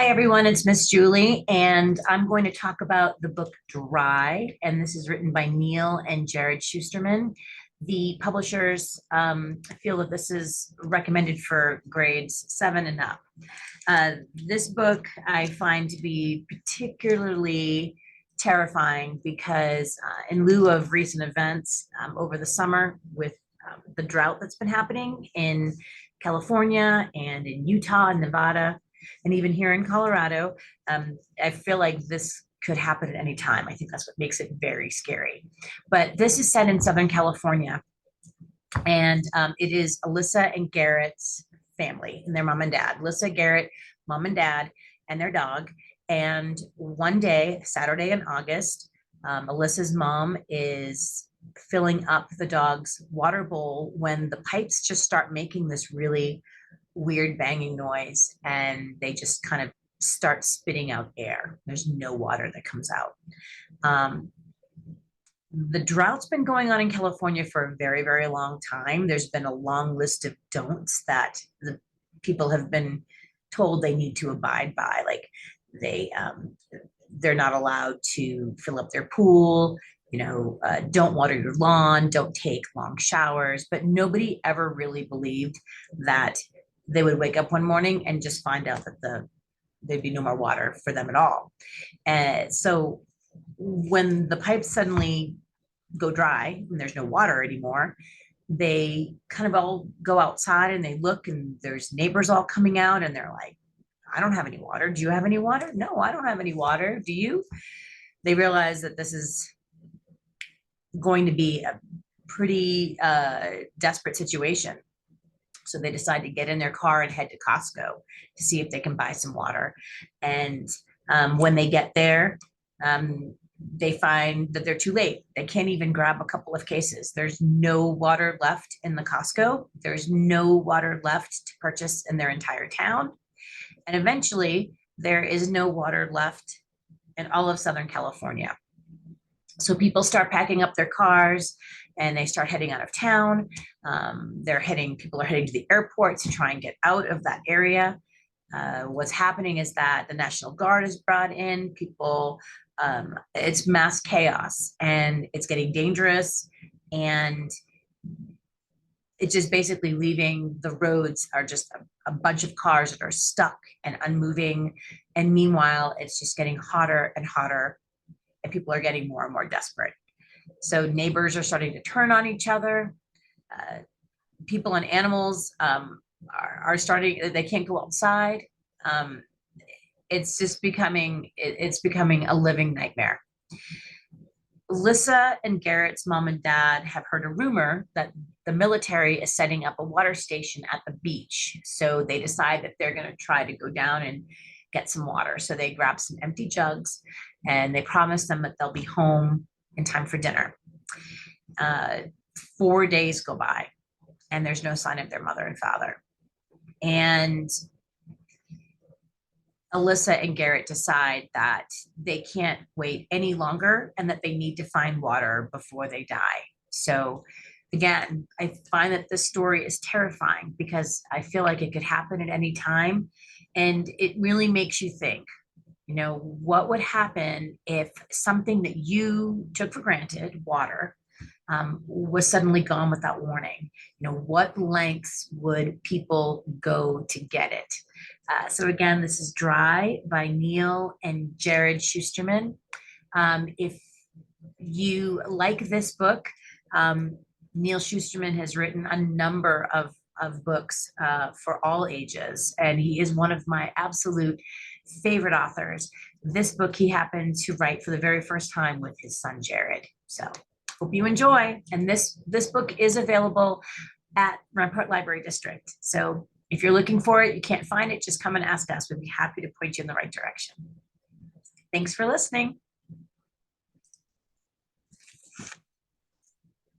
Hi, everyone. It's Miss Julie, and I'm going to talk about the book Dry. And this is written by Neal and Jarrod Shusterman. The publishers feel that this is recommended for grades 7 and up. This book I find to be particularly terrifying because, in lieu of recent events over the summer with the drought that's been happening in California and in Utah and Nevada, and even here in Colorado, I feel like this could happen at any time. I think that's what makes it very scary. But this is set in Southern California, and it is Alyssa and Garrett's family and their mom and dad. Alyssa, Garrett, mom and dad, and their dog. And one day, Saturday in August, Alyssa's mom is filling up the dog's water bowl when the pipes just start making this really weird banging noise, and they just kind of start spitting out air. There's no water that comes out. The drought's been going on in California for a very, very long time. There's been a long list of don'ts that the people have been told they need to abide by. Like they're not allowed to fill up their pool, don't water your lawn, don't take long showers. But nobody ever really believed that they would wake up one morning and just find out that there'd be no more water for them at all. And so when the pipes suddenly go dry and there's no water anymore, they kind of all go outside and they look, and there's neighbors all coming out, and they're like, I don't have any water. Do you have any water? No, I don't have any water. Do you? They realize that this is going to be a pretty desperate situation. So they decide to get in their car and head to Costco to see if they can buy some water. And when they get there, they find that they're too late. They can't even grab a couple of cases. There's no water left in the Costco. There's no water left to purchase in their entire town. And eventually, there is no water left in all of Southern California. So people start packing up their cars and they start heading out of town. People are heading to the airport to try and get out of that area. What's happening is that the National Guard is brought in. It's mass chaos, and it's getting dangerous, and it's just basically leaving the roads are just a bunch of cars that are stuck and unmoving. And meanwhile, it's just getting hotter and hotter, and people are getting more and more desperate. So neighbors are starting to turn on each other. People and animals are starting, they can't go outside. It's becoming a living nightmare. Alyssa and Garrett's mom and dad have heard a rumor that the military is setting up a water station at the beach. So they decide that they're going to try to go down and get some water. So they grab some empty jugs, and they promise them that they'll be home in time for dinner. 4 days go by, and there's no sign of their mother and father. And Alyssa and Garrett decide that they can't wait any longer and that they need to find water before they die. So again, I find that this story is terrifying because I feel like it could happen at any time. And it really makes you think, what would happen if something that you took for granted, water, was suddenly gone without warning? What lengths would people go to get it? So again, this is Dry by Neal and Jarrod Shusterman. If you like this book, Neal Shusterman has written a number of books for all ages, and he is one of my absolute favorite authors. This book he happened to write for the very first time with his son Jarrod. So hope you enjoy. And this book is available at Rampart Library District. So if you're looking for it, you can't find it, just come and ask us. We'd be happy to point you in the right direction. Thanks for listening.